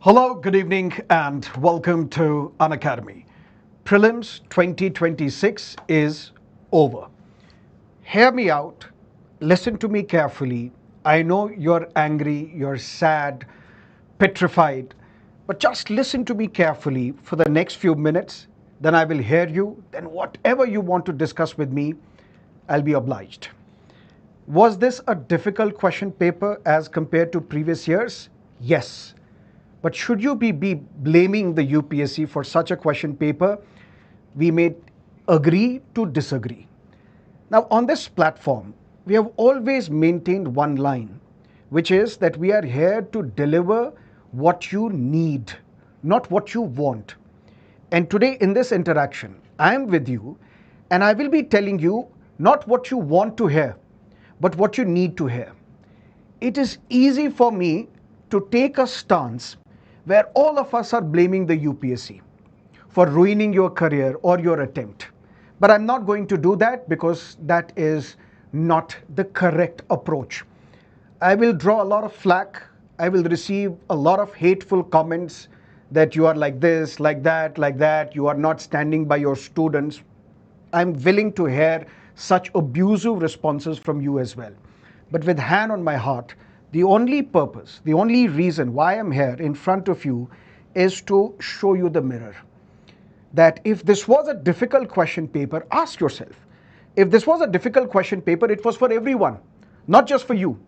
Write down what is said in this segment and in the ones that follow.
Hello, good evening, and welcome to Unacademy. Prelims 2026 is over. Hear me out, listen to me carefully. I know you're angry, you're sad, petrified, but just listen to me carefully for the next few minutes. Then I will hear you. Then, whatever you want to discuss with me, I'll be obliged. Was this a difficult question paper as compared to previous years? Yes. But should you be blaming the UPSC for such a question paper? We may agree to disagree. Now, on this platform, we have always maintained one line, which is that we are here to deliver what you need, not what you want. And today, in this interaction, I am with you, and I will be telling you not what you want to hear, but what you need to hear. It is easy for me to take a stance where all of us are blaming the UPSC for ruining your career or your attempt. But I'm not going to do that because that is not the correct approach. I will draw a lot of flack. I will receive a lot of hateful comments that you are like this, like that, you are not standing by your students. I'm willing to hear such abusive responses from you as well. But with hand on my heart, the only purpose, the only reason why I'm here in front of you is to show you the mirror. That if this was a difficult question paper, ask yourself, if this was a difficult question paper, it was for everyone, not just for you.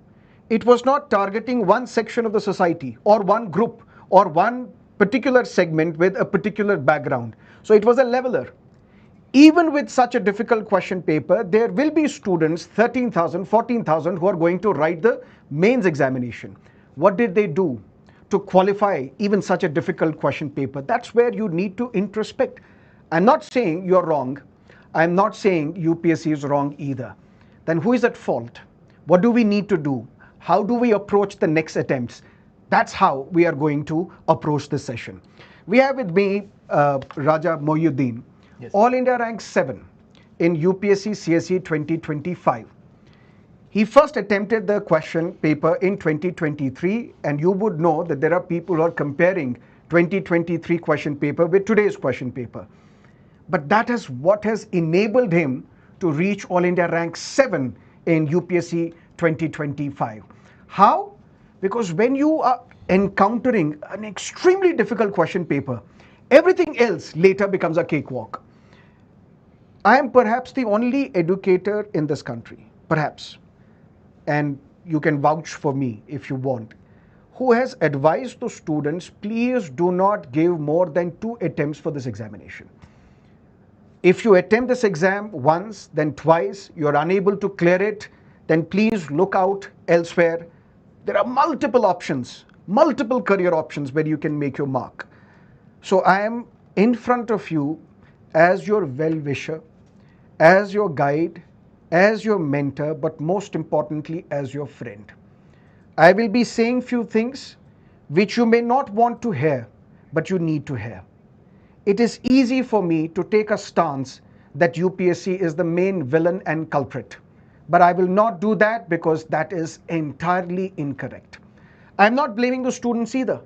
It was not targeting one section of the society or one group or one particular segment with a particular background. So it was a leveler. Even with such a difficult question paper, there will be students, 13,000, 14,000, who are going to write the mains examination. What did they do to qualify even such a difficult question paper? That's where you need to introspect. I'm not saying you're wrong. I'm not saying UPSC is wrong either. Then who is at fault? What do we need to do? How do we approach the next attempts? That's how we are going to approach this session. We have with me Raja Mohyuddin. Yes. All India rank 7 in UPSC CSE 2025. He first attempted the question paper in 2023, and you would know that there are people who are comparing 2023 question paper with today's question paper. But that is what has enabled him to reach All India rank 7 in UPSC 2025. How? Because when you are encountering an extremely difficult question paper, everything else later becomes a cakewalk. I am perhaps the only educator in this country, perhaps, and you can vouch for me if you want, who has advised the students, please do not give more than 2 attempts for this examination. If you attempt this exam once, then twice, you are unable to clear it, then please look out elsewhere. There are multiple options, multiple career options where you can make your mark. So I am in front of you as your well-wisher, as your guide, as your mentor, but most importantly, as your friend. I will be saying few things which you may not want to hear, but you need to hear. It is easy for me to take a stance that UPSC is the main villain and culprit, but I will not do that because that is entirely incorrect. I'm not blaming the students either,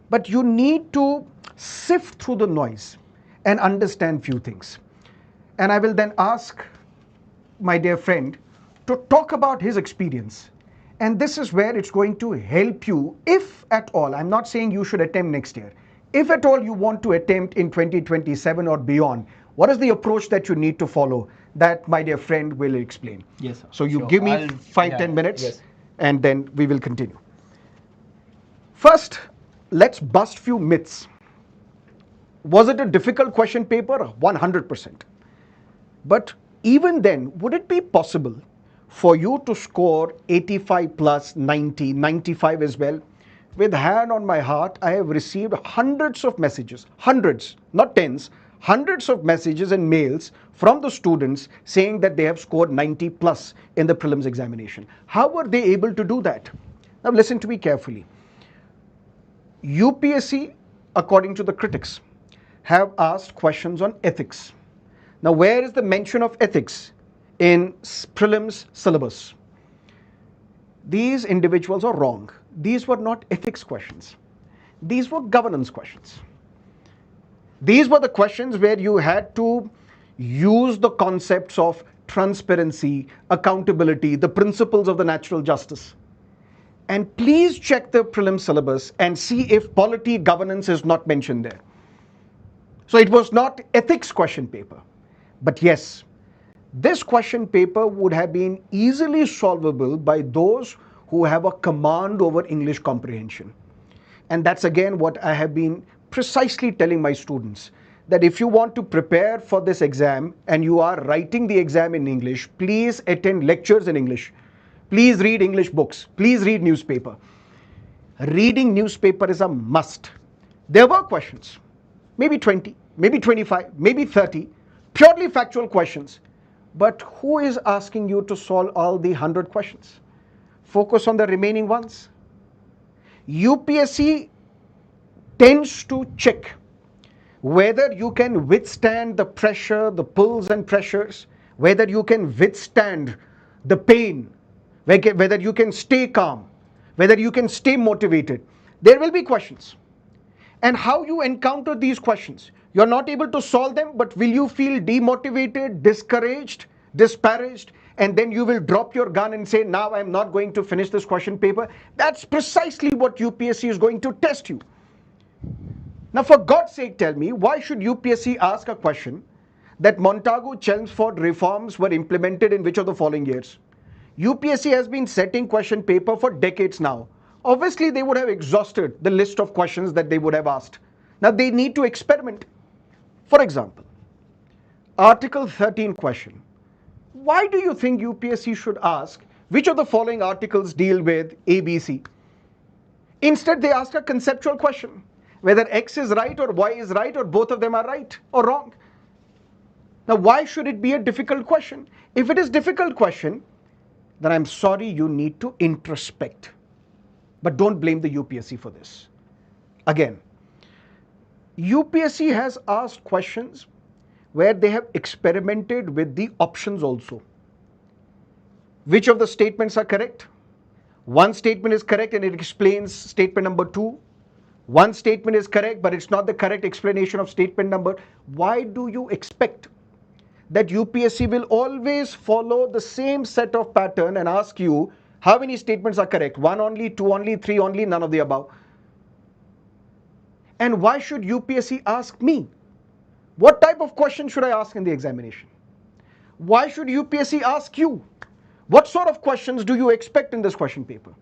but you need to sift through the noise and understand few things. And I will then ask my dear friend to talk about his experience. And this is where it's going to help you, if at all. I'm not saying you should attempt next year. If at all you want to attempt in 2027 or beyond, what is the approach that you need to follow? That my dear friend will explain. Yes, sir. So you sure. Give me I'll, 5-10 minutes, yes. And then we will continue. First, let's bust few myths. Was it a difficult question paper? 100%. But even then, would it be possible for you to score 85 plus, 90, 95 as well? With hand on my heart, I have received hundreds of messages, hundreds, not tens, hundreds of messages and mails from the students saying that they have scored 90 plus in the prelims examination. How were they able to do that? Now listen to me carefully. UPSC, according to the critics, have asked questions on ethics. Now, where is the mention of ethics in prelims syllabus? These individuals are wrong. These were not ethics questions. These were governance questions. These were the questions where you had to use the concepts of transparency, accountability, the principles of the natural justice. And please check the prelim syllabus and see if polity governance is not mentioned there. So it was not ethics question paper. But yes, this question paper would have been easily solvable by those who have a command over English comprehension. And that's again what I have been precisely telling my students, that if you want to prepare for this exam and you are writing the exam in English, please attend lectures in English. Please read English books. Please read newspaper. Reading newspaper is a must. There were questions, maybe 20, maybe 25, maybe 30, purely factual questions. But who is asking you to solve all the 100 questions? Focus on the remaining ones. UPSC tends to check whether you can withstand the pressure, the pulls and pressures, whether you can withstand the pain, whether you can stay calm, whether you can stay motivated. There will be questions. And how you encounter these questions. You're not able to solve them, but will you feel demotivated, discouraged, disparaged, and then you will drop your gun and say, now I'm not going to finish this question paper? That's precisely what UPSC is going to test you. Now, for God's sake, tell me, why should UPSC ask a question that Montagu-Chelmsford reforms were implemented in which of the following years? UPSC has been setting question paper for decades now. Obviously, they would have exhausted the list of questions that they would have asked. Now, they need to experiment. For example, Article 13 question. Why do you think UPSC should ask which of the following articles deal with ABC? Instead, they ask a conceptual question, whether X is right or Y is right or both of them are right or wrong. Now, why should it be a difficult question? If it is a difficult question, then I'm sorry, you need to introspect. But don't blame the UPSC for this. Again, UPSC has asked questions where they have experimented with the options also. Which of the statements are correct? One statement is correct and it explains statement number 2. One statement is correct, but it's not the correct explanation of statement number. Why do you expect that UPSC will always follow the same set of pattern and ask you how many statements are correct? 1 only, 2 only, 3 only, none of the above. And why should UPSC ask me? What type of question should I ask in the examination? Why should UPSC ask you? What sort of questions do you expect in this question paper?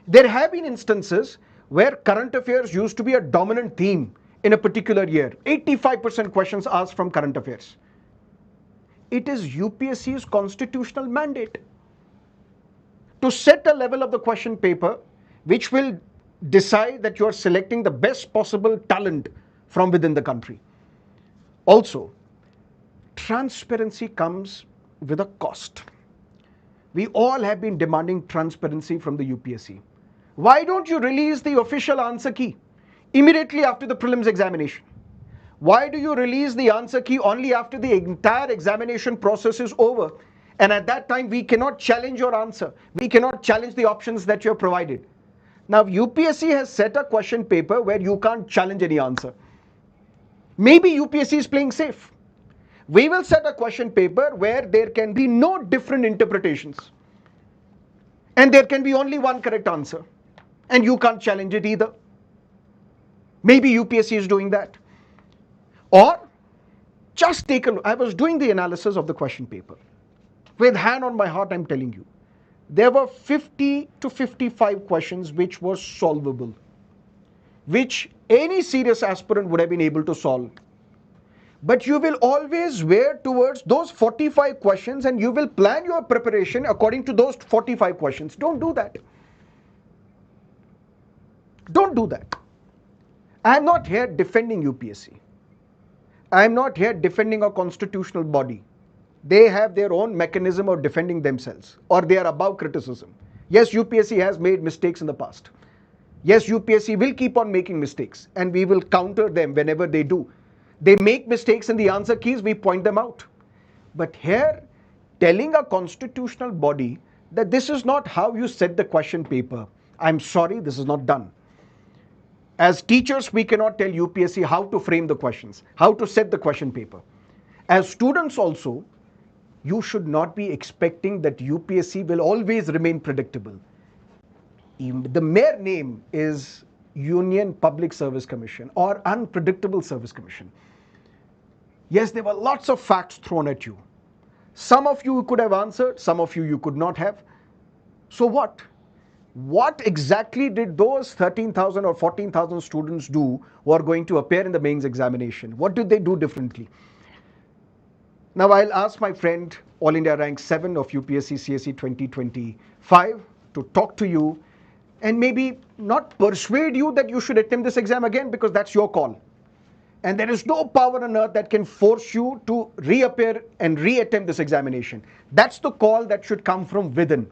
There have been instances where current affairs used to be a dominant theme in a particular year. 85% questions asked from current affairs. It is UPSC's constitutional mandate to set a level of the question paper which will decide that you are selecting the best possible talent from within the country. Also, transparency comes with a cost. We all have been demanding transparency from the UPSC. Why don't you release the official answer key immediately after the prelims examination? Why do you release the answer key only after the entire examination process is over? And at that time, we cannot challenge your answer. We cannot challenge the options that you have provided. Now, UPSC has set a question paper where you can't challenge any answer. Maybe UPSC is playing safe. We will set a question paper where there can be no different interpretations. And there can be only one correct answer. And you can't challenge it either. Maybe UPSC is doing that. Or just take a look. I was doing the analysis of the question paper. With hand on my heart, I'm telling you, there were 50 to 55 questions which were solvable, which any serious aspirant would have been able to solve. But you will always veer towards those 45 questions and you will plan your preparation according to those 45 questions. Don't do that. Don't do that. I'm not here defending UPSC. I'm not here defending a constitutional body. They have their own mechanism of defending themselves, or they are above criticism. Yes, UPSC has made mistakes in the past. Yes, UPSC will keep on making mistakes and we will counter them whenever they do. They make mistakes in the answer keys, we point them out. But here, telling a constitutional body that this is not how you set the question paper, I'm sorry, this is not done. As teachers, we cannot tell UPSC how to frame the questions, how to set the question paper. As students also, you should not be expecting that UPSC will always remain predictable. The mere name is Union Public Service Commission or Unpredictable Service Commission. Yes, there were lots of facts thrown at you. Some of you could have answered, some of you could not have. So what? What exactly did those 13,000 or 14,000 students do who are going to appear in the mains examination? What did they do differently? Now I'll ask my friend, All India Rank 7 of UPSC CSE 2025 to talk to you and maybe not persuade you that you should attempt this exam again, because that's your call. And there is no power on earth that can force you to reappear and reattempt this examination. That's the call that should come from within.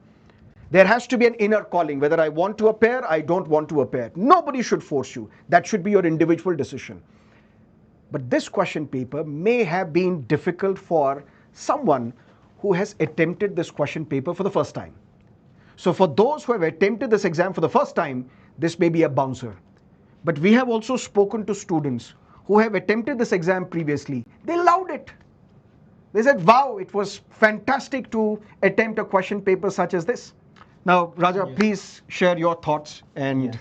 There has to be an inner calling, whether I want to appear, I don't want to appear. Nobody should force you. That should be your individual decision. But this question paper may have been difficult for someone who has attempted this question paper for the first time. So for those who have attempted this exam for the first time, this may be a bouncer. But we have also spoken to students who have attempted this exam previously. They loved it. They said, wow, it was fantastic to attempt a question paper such as this. Now, Raja, yes, please share your thoughts, and yes,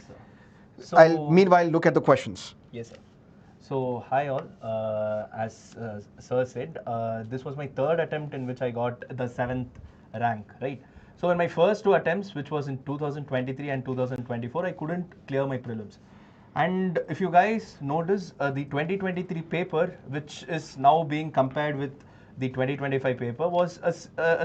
so I'll meanwhile look at the questions. Yes, sir. So, hi all. As Sir said, this was my third attempt in which I got the 7th rank, right? So, in my first two attempts, which was in 2023 and 2024, I couldn't clear my prelims. And if you guys notice, the 2023 paper, which is now being compared with the 2025 paper, was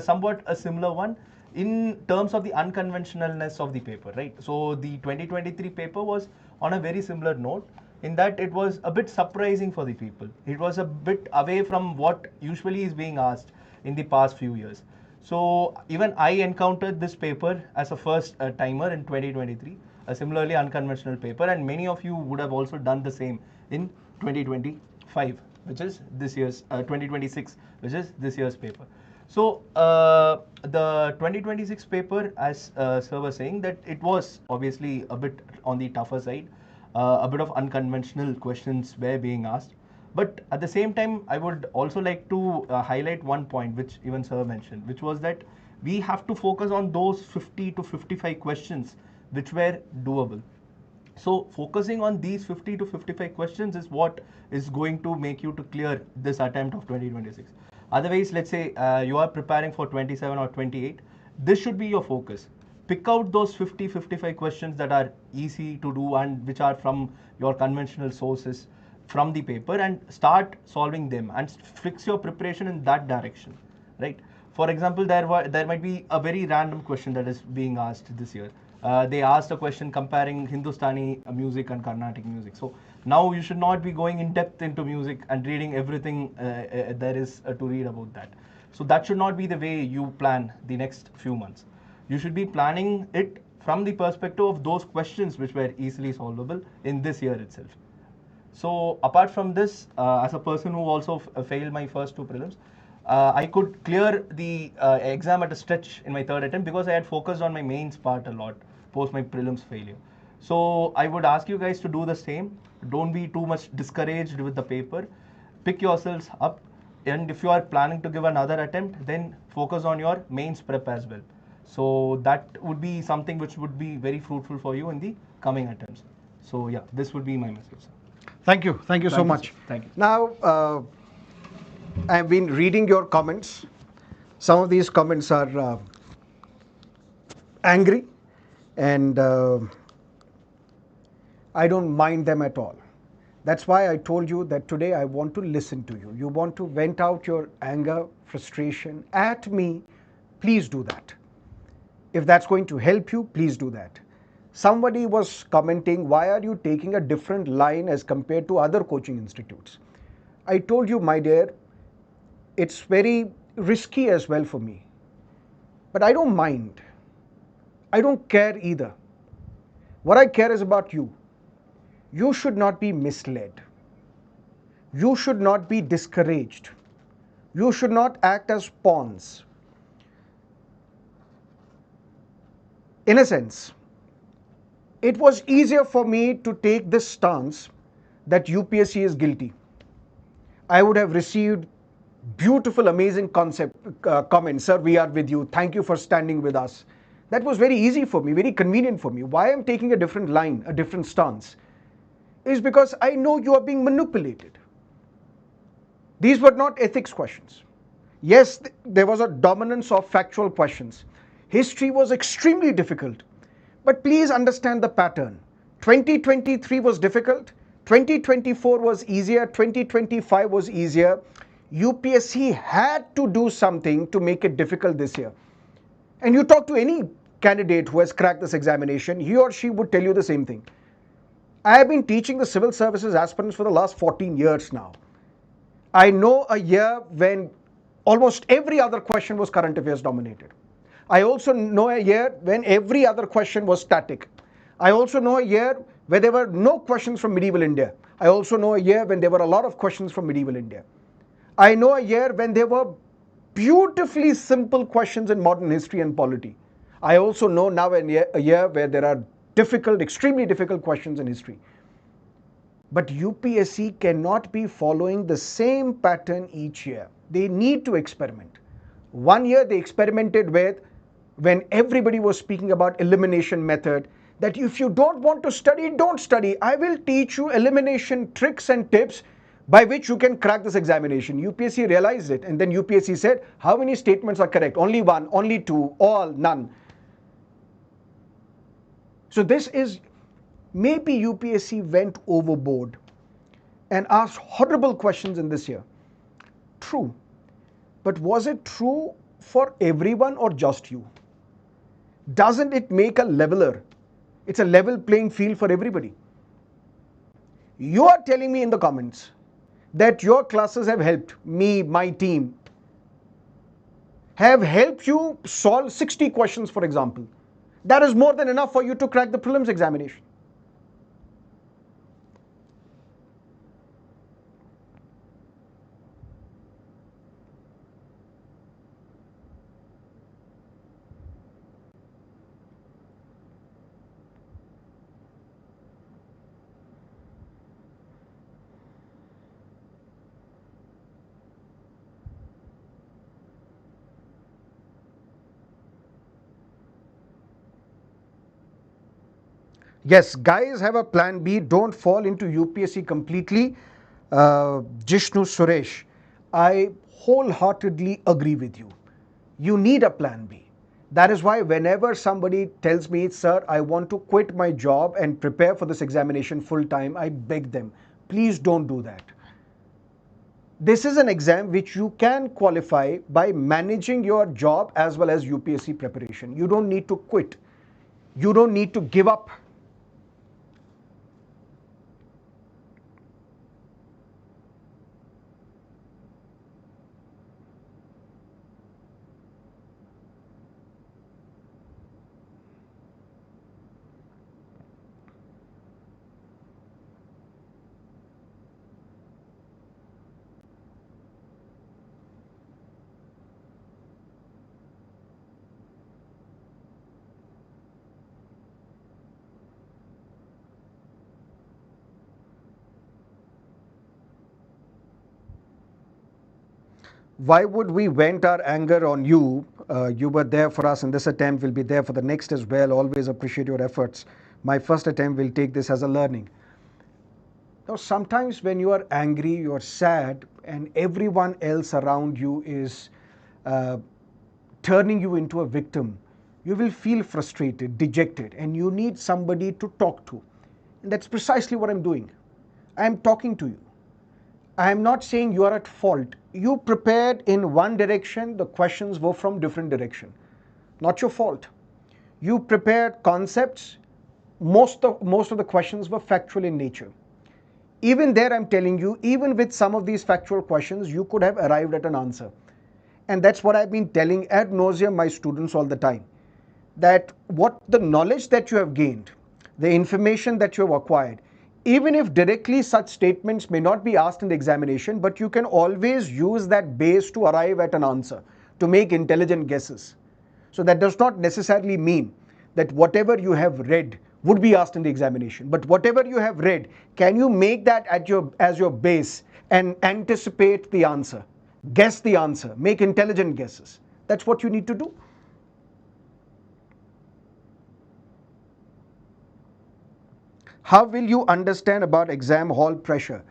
somewhat a similar one in terms of the unconventionalness of the paper, right? So the 2023 paper was on a very similar note in that it was a bit surprising for the people. It was a bit away from what usually is being asked in the past few years. So even I encountered this paper as a first timer in 2023, a similarly unconventional paper, and many of you would have also done the same in 2025, which is this year's 2026, which is this year's paper. So the 2026 paper, as Sir was saying, that it was obviously a bit on the tougher side. A bit of unconventional questions were being asked. But at the same time, I would also like to highlight one point, which even Sir mentioned, which was that we have to focus on those 50 to 55 questions which were doable. So focusing on these 50 to 55 questions is what is going to make you to clear this attempt of 2026. Otherwise, let's say you are preparing for 27 or 28, this should be your focus. Pick out those 50-55 questions that are easy to do and which are from your conventional sources from the paper, and start solving them and fix your preparation in that direction, right? For example, there might be a very random question that is being asked this year. They asked a question comparing Hindustani music and Carnatic music. So now you should not be going in depth into music and reading everything there is to read about that. So that should not be the way you plan the next few months. You should be planning it from the perspective of those questions which were easily solvable in this year itself. So apart from this, as a person who also failed my first two prelims, I could clear the exam at a stretch in my third attempt because I had focused on my mains part a lot post my prelims failure. So I would ask you guys to do the same. Don't be too much discouraged with the paper. Pick yourselves up, and if you are planning to give another attempt, then focus on your mains prep as well. So that would be something which would be very fruitful for you in the coming attempts. So yeah, this would be my message. Thank you. Thank you so much. Sir. Thank you. Now, I've been reading your comments. Some of these comments are angry, and I don't mind them at all. That's why I told you that today I want to listen to you. You want to vent out your anger, frustration at me, please do that. If that's going to help you, please do that. Somebody was commenting, why are you taking a different line as compared to other coaching institutes? I told you, my dear, it's very risky as well for me. But I don't mind. I don't care either. What I care is about you. You should not be misled. You should not be discouraged. You should not act as pawns. In a sense, it was easier for me to take this stance that UPSC is guilty. I would have received beautiful, amazing comments. Sir, we are with you. Thank you for standing with us. That was very easy for me, very convenient for me. Why I'm taking a different line, a different stance, is because I know you are being manipulated. These were not ethics questions. Yes, there was a dominance of factual questions. History was extremely difficult. But please understand the pattern. 2023 was difficult, 2024 was easier, 2025 was easier. UPSC had to do something to make it difficult this year. And you talk to any candidate who has cracked this examination, he or she would tell you the same thing. I have been teaching the civil services aspirants for the last 14 years now. I know a year when almost every other question was current affairs dominated. I also know a year when every other question was static. I also know a year where there were no questions from medieval India. I also know a year when there were a lot of questions from medieval India. I know a year when there were beautifully simple questions in modern history and polity. I also know now a year where there are difficult, extremely difficult questions in history. But UPSC cannot be following the same pattern each year. They need to experiment. One year they experimented with, when everybody was speaking about elimination method, that if you don't want to study, don't study. I will teach you elimination tricks and tips by which you can crack this examination. UPSC realized it, and then UPSC said, how many statements are correct? Only one, only two, all, none. So this is, maybe UPSC went overboard and asked horrible questions in this year. True. But was it true for everyone or just you? Doesn't it make a leveler? It's a level playing field for everybody. You are telling me in the comments that your classes have helped me, my team, have helped you solve 60 questions, for example. That is more than enough for you to crack the prelims examination. Yes, guys, have a plan B. Don't fall into UPSC completely. Jishnu Suresh, I wholeheartedly agree with you. You need a plan B. That is why whenever somebody tells me, sir, I want to quit my job and prepare for this examination full time, I beg them, please don't do that. This is an exam which you can qualify by managing your job as well as UPSC preparation. You don't need to quit. You don't need to give up. Why would we vent our anger on you? You were there for us in this attempt, will be there for the next as well. Always appreciate your efforts. My first attempt will take this as a learning. Now, sometimes when you are angry, you are sad, and everyone else around you is uh, turning you into a victim, you will feel frustrated, dejected, and you need somebody to talk to. And that's precisely what I'm doing. I am talking to you. I am not saying you are at fault. You prepared in one direction, the questions were from different direction. Not your fault. You prepared concepts, most of the questions were factual in nature. Even there, I'm telling you, even with some of these factual questions, you could have arrived at an answer. And that's what I've been telling ad nauseum my students all the time. That what the knowledge that you have gained, the information that you have acquired, even if directly such statements may not be asked in the examination, but you can always use that base to arrive at an answer, to make intelligent guesses. So that does not necessarily mean that whatever you have read would be asked in the examination. But whatever you have read, can you make that as your base and anticipate the answer, guess the answer, make intelligent guesses? That's what you need to do. How will you understand about exam hall pressure?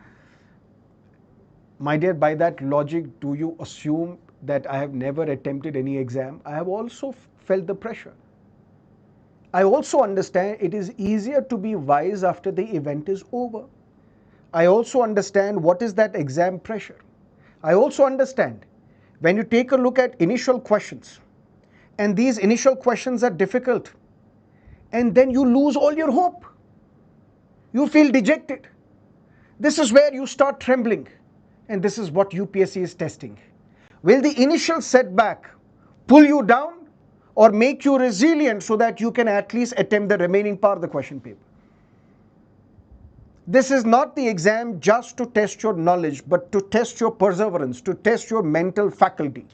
My dear, by that logic, do you assume that I have never attempted any exam? I have also felt the pressure. I also understand it is easier to be wise after the event is over. I also understand what is that exam pressure. I also understand when you take a look at initial questions, and these initial questions are difficult, and then you lose all your hope. You feel dejected. This is where you start trembling, and this is what UPSC is testing. Will the initial setback pull you down or make you resilient so that you can at least attempt the remaining part of the question paper? This is not the exam just to test your knowledge, but to test your perseverance, to test your mental faculty.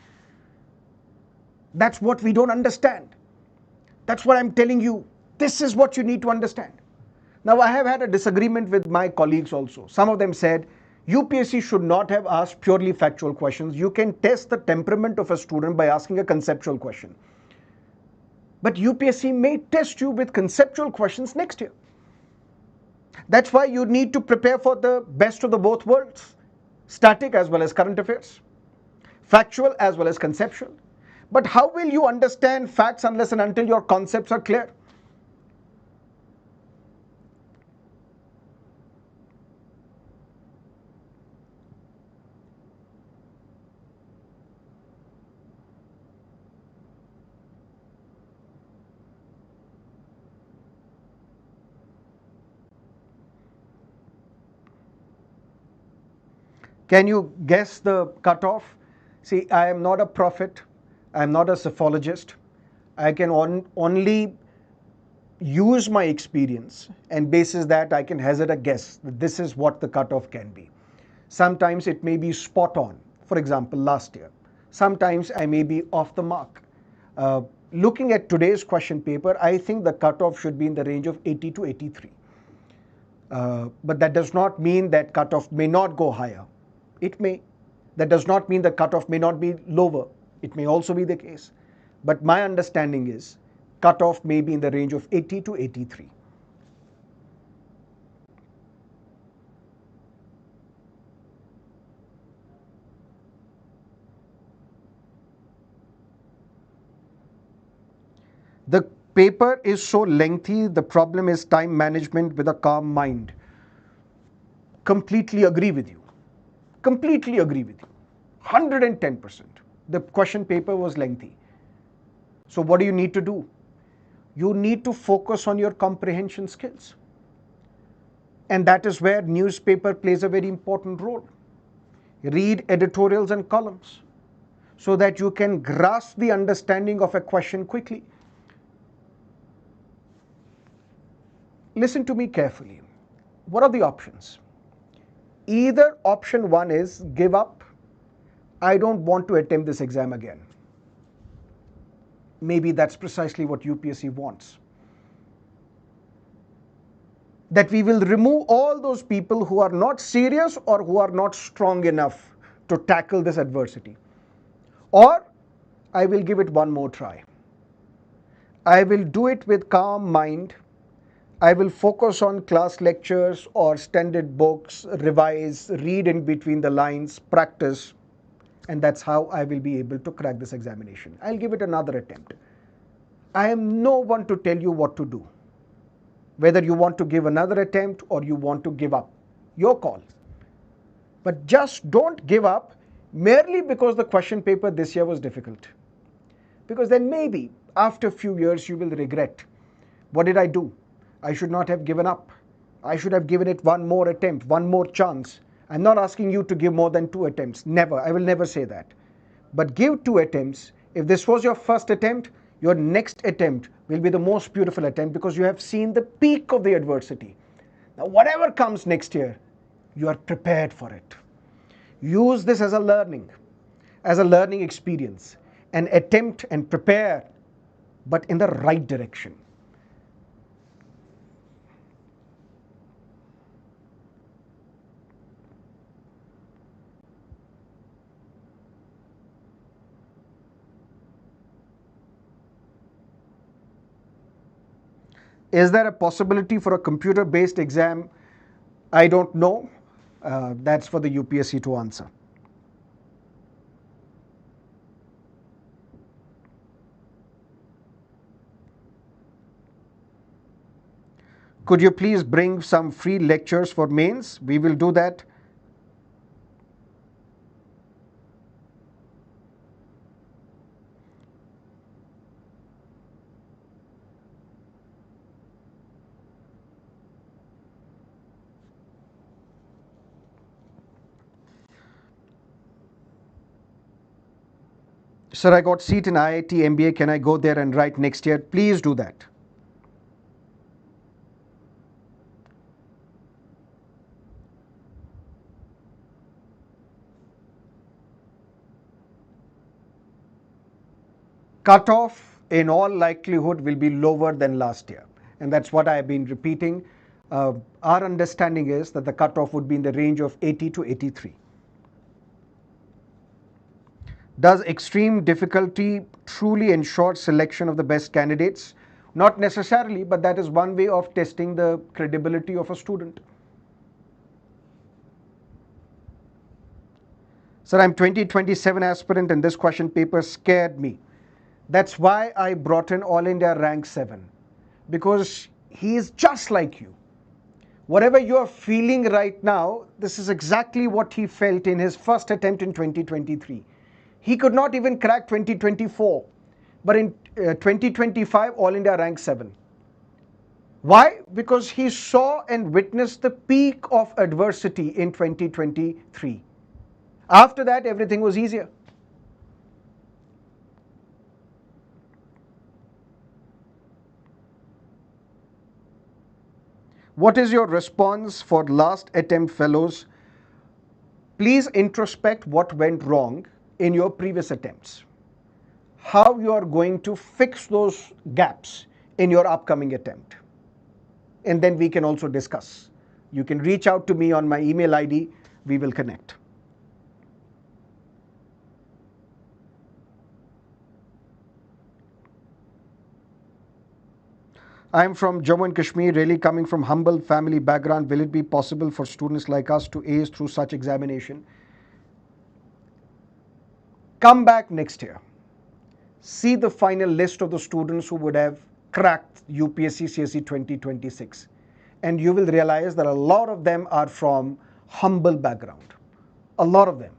That's what we don't understand. That's what I'm telling you. This is what you need to understand. Now, I have had a disagreement with my colleagues also. Some of them said, UPSC should not have asked purely factual questions. You can test the temperament of a student by asking a conceptual question. But UPSC may test you with conceptual questions next year. That's why you need to prepare for the best of the both worlds, static as well as current affairs, factual as well as conceptual. But how will you understand facts unless and until your concepts are clear? Can you guess the cutoff? See, I am not a prophet. I am not a psephologist. I can only use my experience, and basis that I can hazard a guess that this is what the cutoff can be. Sometimes it may be spot on. For example, last year. Sometimes I may be off the mark. Looking at today's question paper, I think the cutoff should be in the range of 80 to 83. But that does not mean that cutoff may not go higher. It may. That does not mean the cutoff may not be lower. It may also be the case. But my understanding is cutoff may be in the range of 80 to 83. The paper is so lengthy, the problem is time management with a calm mind. Completely agree with you. Completely agree with you. 110%. The question paper was lengthy. So what do you need to do? You need to focus on your comprehension skills. And that is where newspaper plays a very important role. Read editorials and columns so that you can grasp the understanding of a question quickly. Listen to me carefully. What are the options? Either option one is give up. I don't want to attempt this exam again. Maybe that's precisely what UPSC wants. That we will remove all those people who are not serious or who are not strong enough to tackle this adversity. Or I will give it one more try. I will do it with calm mind. I will focus on class lectures or standard books, revise, read in between the lines, practice, and that's how I will be able to crack this examination. I'll give it another attempt. I am no one to tell you what to do. Whether you want to give another attempt or you want to give up, your call. But just don't give up merely because the question paper this year was difficult. Because then maybe after a few years you will regret, what did I do? I should not have given up. I should have given it one more attempt, one more chance. I'm not asking you to give more than 2 attempts. Never. I will never say that. But give 2 attempts. If this was your first attempt, your next attempt will be the most beautiful attempt because you have seen the peak of the adversity. Now, whatever comes next year, you are prepared for it. Use this as a learning experience, and attempt and prepare, but in the right direction. Is there a possibility for a computer-based exam? I don't know. That's for the UPSC to answer. Could you please bring some free lectures for mains? We will do that. Sir, I got seat in IIT MBA. Can I go there and write next year? Please do that. Cutoff in all likelihood will be lower than last year, and that's what I have been repeating. Our understanding is that the cutoff would be in the range of 80 to 83. Does extreme difficulty truly ensure selection of the best candidates? Not necessarily, but that is one way of testing the credibility of a student. Sir, I'm 2027 aspirant and this question paper scared me. That's why I brought in All India rank 7, because he is just like you. Whatever you're feeling right now, this is exactly what he felt in his first attempt in 2023. He could not even crack 2024, but in 2025, All India rank 7. Why? Because he saw and witnessed the peak of adversity in 2023. After that, everything was easier. What is your response for last attempt fellows? Please introspect what went wrong in your previous attempts. How you are going to fix those gaps in your upcoming attempt. And then we can also discuss. You can reach out to me on my email ID. We will connect. I am from Jammu and Kashmir, really coming from humble family background. Will it be possible for students like us to ace through such examination? Come back next year. See the final list of the students who would have cracked UPSC CSE 2026. And you will realize that a lot of them are from humble background. A lot of them.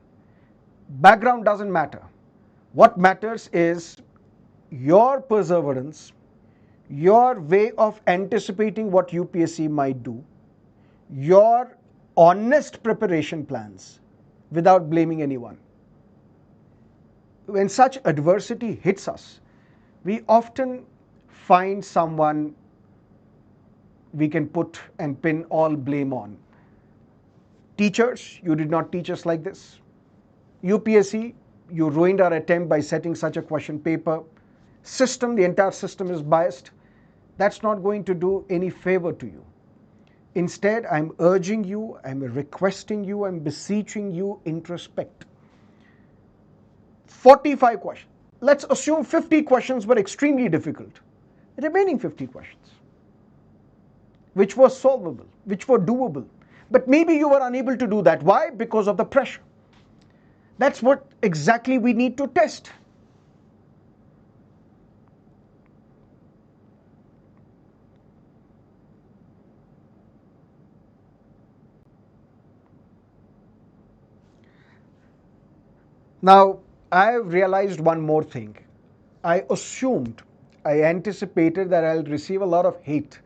Background doesn't matter. What matters is your perseverance, your way of anticipating what UPSC might do, your honest preparation plans without blaming anyone. When such adversity hits us, we often find someone we can put and pin all blame on. Teachers, you did not teach us like this. UPSC, you ruined our attempt by setting such a question paper. System, the entire system is biased. That's not going to do any favor to you. Instead, I'm urging you, I'm requesting you, I'm beseeching you, introspect. 45 questions. Let's assume 50 questions were extremely difficult. The remaining 50 questions, which were solvable, which were doable. But maybe you were unable to do that. Why? Because of the pressure. That's what exactly we need to test. Now, I have realized one more thing. I assumed, I anticipated that I'll receive a lot of hate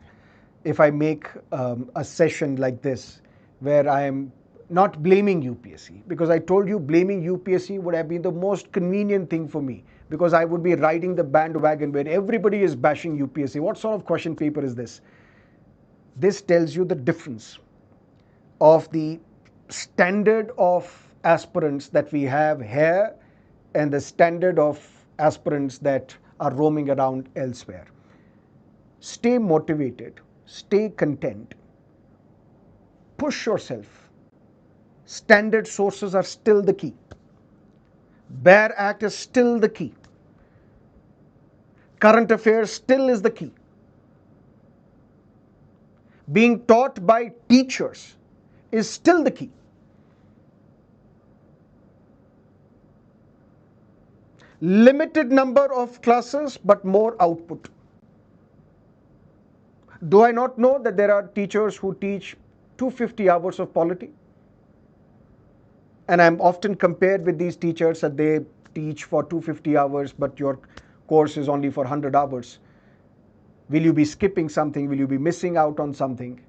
if I make a session like this where I am not blaming UPSC, because I told you blaming UPSC would have been the most convenient thing for me, because I would be riding the bandwagon where everybody is bashing UPSC. What sort of question paper is this? This tells you the difference of the standard of aspirants that we have here and the standard of aspirants that are roaming around elsewhere. Stay motivated, stay content, push yourself. Standard sources are still the key. Bare Act is still the key. Current affairs still is the key. Being taught by teachers is still the key. Limited number of classes, but more output. Do I not know that there are teachers who teach 250 hours of polity? And I'm often compared with these teachers that they teach for 250 hours, but your course is only for 100 hours. Will you be skipping something? Will you be missing out on something?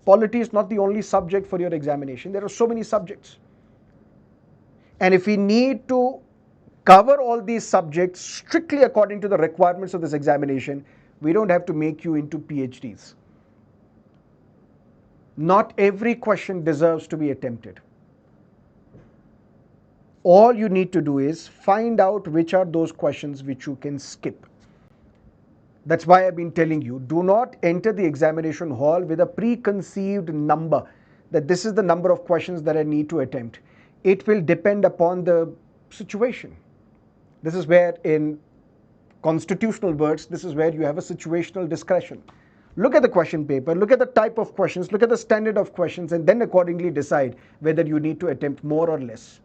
Polity is not the only subject for your examination. There are so many subjects. And if we need to cover all these subjects strictly according to the requirements of this examination, we don't have to make you into PhDs. Not every question deserves to be attempted. All you need to do is find out which are those questions which you can skip. That's why I've been telling you, do not enter the examination hall with a preconceived number that this is the number of questions that I need to attempt. It will depend upon the situation. This is where, in constitutional words, this is where you have a situational discretion. Look at the question paper, look at the type of questions, look at the standard of questions, and then accordingly decide whether you need to attempt more or less.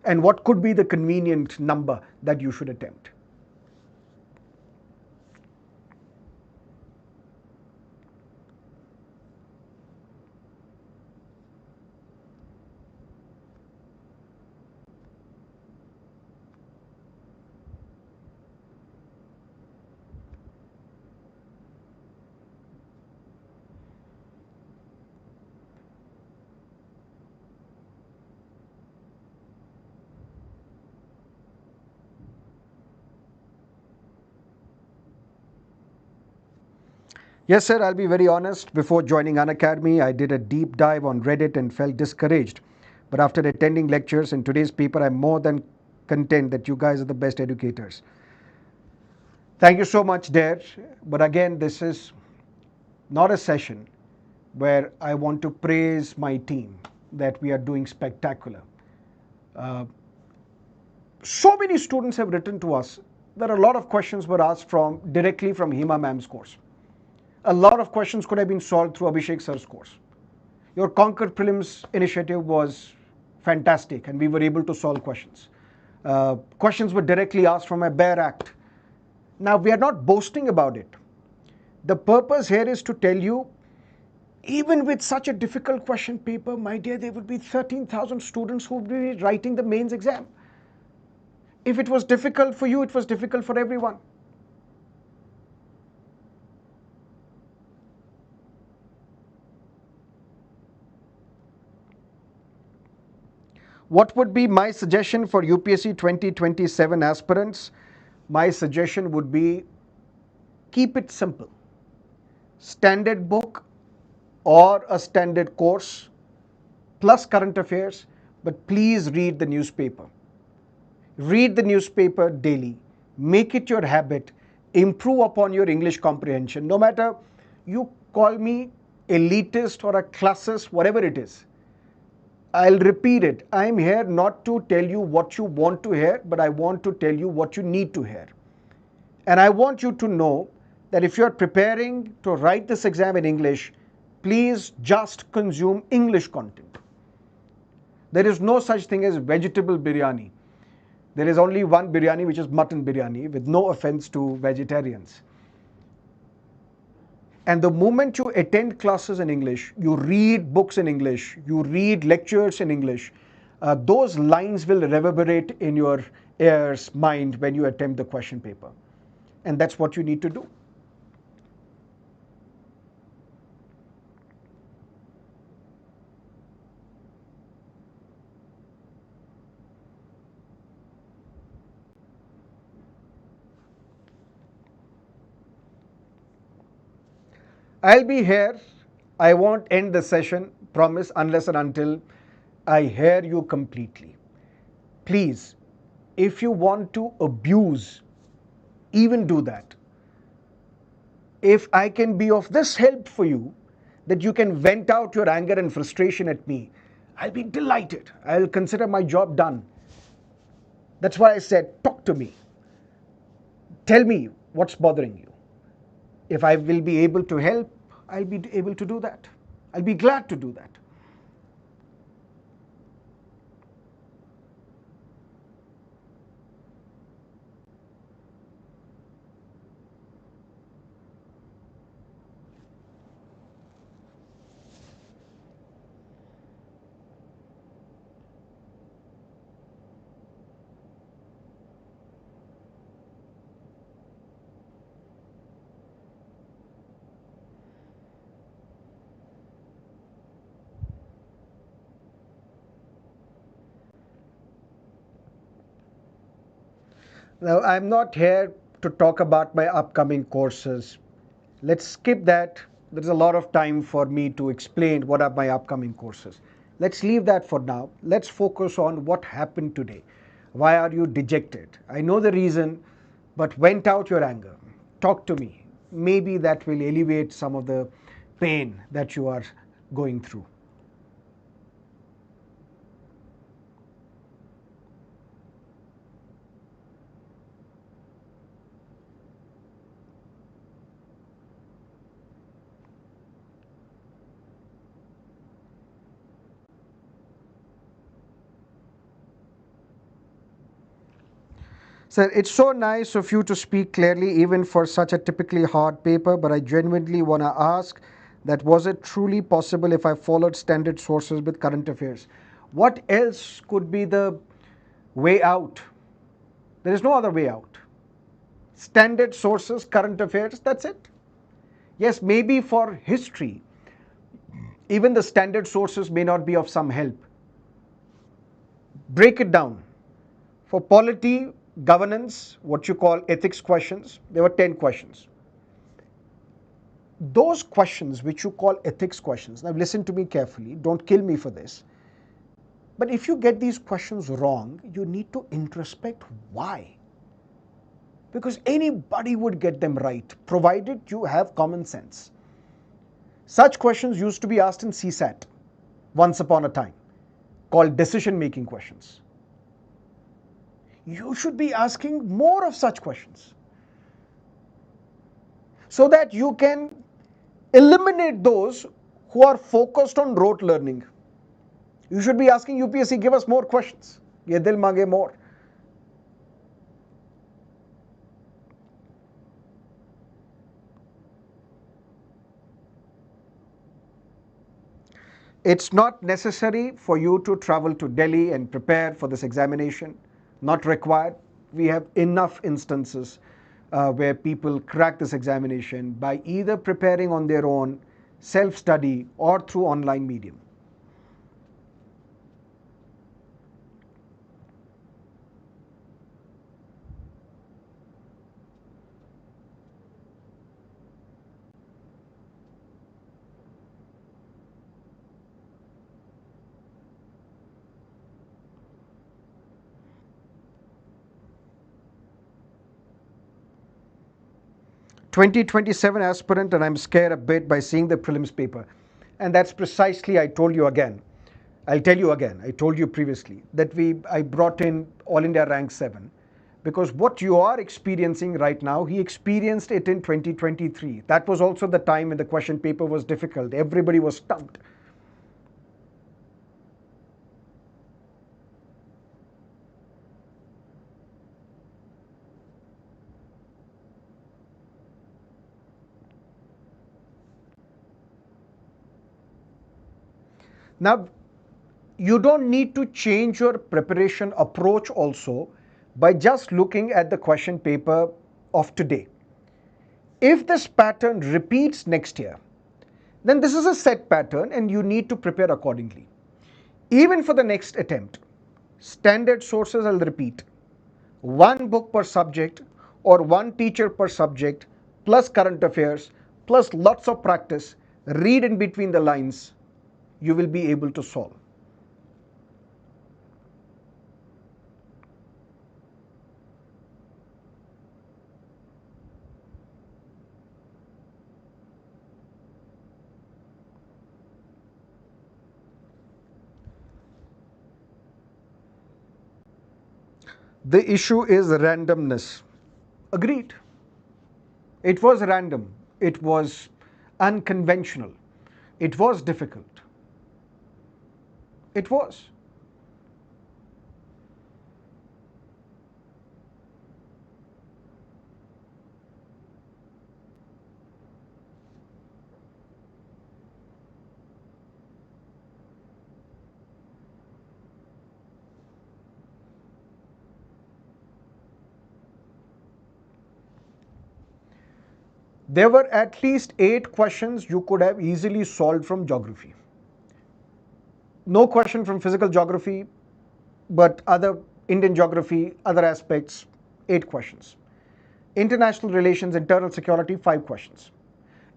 And what could be the convenient number that you should attempt. Yes, sir, I'll be very honest. Before joining Unacademy, I did a deep dive on Reddit and felt discouraged. But after attending lectures in today's paper, I'm more than content that you guys are the best educators. Thank you so much, Dare. But again, this is not a session where I want to praise my team that we are doing spectacular. So many students have written to us. There are a lot of questions were asked directly from Hima ma'am's course. A lot of questions could have been solved through Abhishek sir's course. Your Conquer Prelims initiative was fantastic, and we were able to solve questions. Questions were directly asked from a bare act. Now, we are not boasting about it. The purpose here is to tell you, even with such a difficult question paper, my dear, there would be 13,000 students who would be writing the mains exam. If it was difficult for you, it was difficult for everyone. What would be my suggestion for UPSC 2027 aspirants? My suggestion would be keep it simple. Standard book or a standard course plus current affairs, but please read the newspaper. Read the newspaper daily. Make it your habit. Improve upon your English comprehension. No matter you call me elitist or a classist, whatever it is. I'll repeat it. I'm here not to tell you what you want to hear, but I want to tell you what you need to hear. And I want you to know that if you're preparing to write this exam in English, please just consume English content. There is no such thing as vegetable biryani. There is only one biryani, which is mutton biryani, with no offense to vegetarians. And the moment you attend classes in English, you read books in English, you read lectures in English, those lines will reverberate in your ears, mind when you attempt the question paper. And that's what you need to do. I'll be here. I won't end the session, promise, unless and until I hear you completely. Please, if you want to abuse, even do that. If I can be of this help for you, that you can vent out your anger and frustration at me, I'll be delighted. I'll consider my job done. That's why I said, talk to me. Tell me what's bothering you. If I will be able to help, I'll be able to do that. I'll be glad to do that. Now, I'm not here to talk about my upcoming courses. Let's skip that. There's a lot of time for me to explain what are my upcoming courses. Let's leave that for now. Let's focus on what happened today. Why are you dejected? I know the reason, but vent out your anger. Talk to me. Maybe that will alleviate some of the pain that you are going through. Sir, it's so nice of you to speak clearly even for such a typically hard paper, but I genuinely want to ask that was it truly possible if I followed standard sources with current affairs? What else could be the way out? There is no other way out. Standard sources, current affairs, that's it. Yes, maybe for history, even the standard sources may not be of some help. Break it down. For polity, governance, what you call ethics questions, there were 10 questions. Those questions which you call ethics questions, now listen to me carefully, don't kill me for this. But if you get these questions wrong, you need to introspect why. Because anybody would get them right, provided you have common sense. Such questions used to be asked in CSAT once upon a time, called decision-making questions. You should be asking more of such questions so that you can eliminate those who are focused on rote learning. You should be asking UPSC, give us more questions. Ye dil mange more. It's not necessary for you to travel to Delhi and prepare for this examination. Not required. We have enough instances where people crack this examination by either preparing on their own, self-study, or through online medium. (2027) aspirant, and I'm scared a bit by seeing the prelims paper. And that's precisely, I told you again. I'll tell you again, I told you previously that I brought in All India rank 7 because what you are experiencing right now, he experienced it in 2023. That was also the time when the question paper was difficult. Everybody was stumped. Now, you don't need to change your preparation approach also by just looking at the question paper of today. If this pattern repeats next year, then this is a set pattern and you need to prepare accordingly. Even for the next attempt, standard sources I'll repeat. One book per subject or one teacher per subject plus current affairs plus lots of practice, read in between the lines, you will be able to solve. The issue is randomness. Agreed. It was random. It was unconventional. It was difficult. It was. There were at least 8 questions you could have easily solved from geography. No question from physical geography, but other Indian geography, other aspects, 8 questions. International relations, internal security, 5 questions.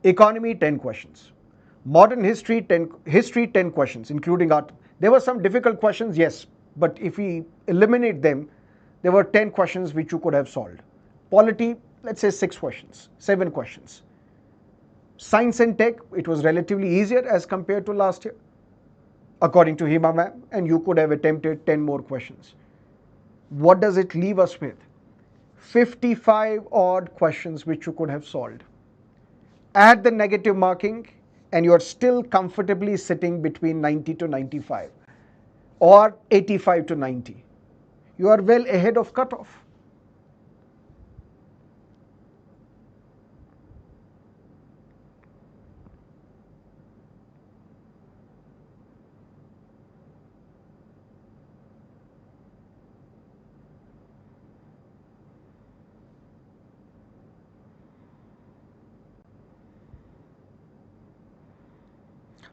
Economy, 10 questions. Modern history, 10 questions, including art. There were some difficult questions, yes, but if we eliminate them, there were 10 questions which you could have solved. Polity, let's say 6 questions, 7 questions. Science and tech, it was relatively easier as compared to last year, according to Hima ma'am, and you could have attempted 10 more questions. What does it leave us with? 55 odd questions which you could have solved. Add the negative marking, and you are still comfortably sitting between 90 to 95 or 85 to 90. You are well ahead of cutoff.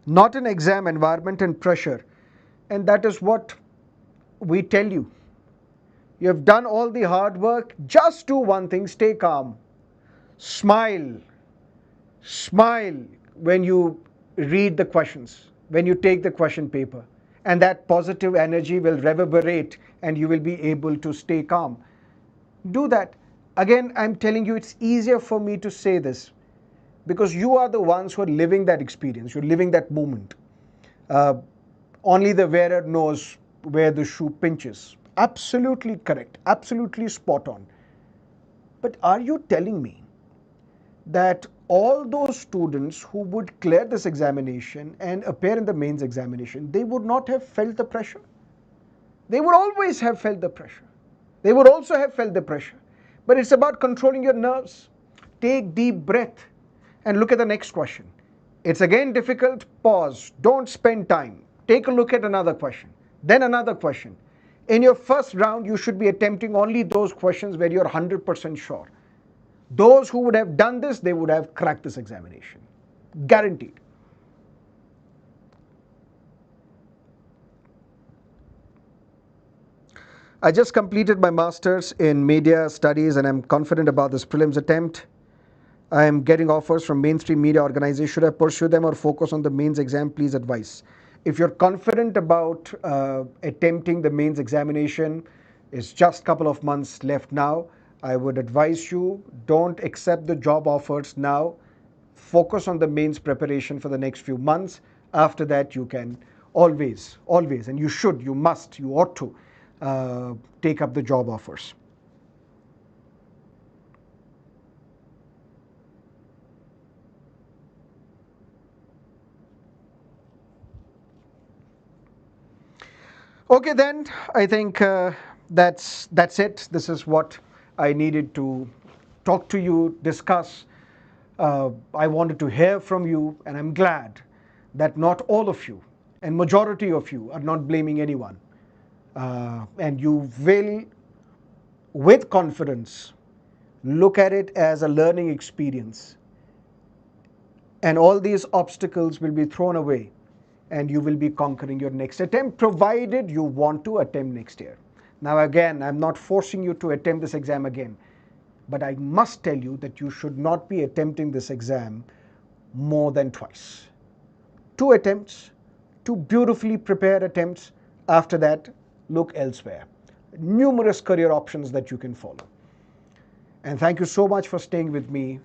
Not an exam environment and pressure. And that is what we tell you. You have done all the hard work. Just do one thing, stay calm. Smile. Smile when you read the questions, when you take the question paper. And that positive energy will reverberate and you will be able to stay calm. Do that. Again, I'm telling you, it's easier for me to say this because you are the ones who are living that experience, you're living that moment. Uh, Only the wearer knows where the shoe pinches. Absolutely correct, absolutely spot on. But are you telling me that all those students who would clear this examination and appear in the mains examination, they would not have felt the pressure? They would always have felt the pressure. They would also have felt the pressure. But it's about controlling your nerves. Take deep breath and look at the next question. It's again difficult. Pause. Don't spend time. Take a look at another question. Then another question. In your first round, you should be attempting only those questions where you're 100% sure. Those who would have done this, they would have cracked this examination. Guaranteed. I just completed my master's in media studies and I'm confident about this prelims attempt. I am getting offers from mainstream media organizations. Should I pursue them or focus on the mains exam? Please advise. If you're confident about attempting the mains examination, it's just a couple of months left now. I would advise you, don't accept the job offers now. Focus on the mains preparation for the next few months. After that, you can always, and you should, you must, you ought to take up the job offers. Okay, then I think that's it. This is what I needed to talk to you, discuss. I wanted to hear from you, and I'm glad that not all of you and majority of you are not blaming anyone. And you will, with confidence, look at it as a learning experience. And all these obstacles will be thrown away and you will be conquering your next attempt, provided you want to attempt next year. Now again, I'm not forcing you to attempt this exam again, but I must tell you that you should not be attempting this exam more than twice. 2 attempts, 2 beautifully prepared attempts. After that, look elsewhere. Numerous career options that you can follow. And thank you so much for staying with me.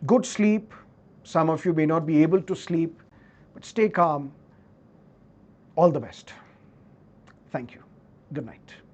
Good sleep. Some of you may not be able to sleep, but stay calm. All the best. Thank you. Good night.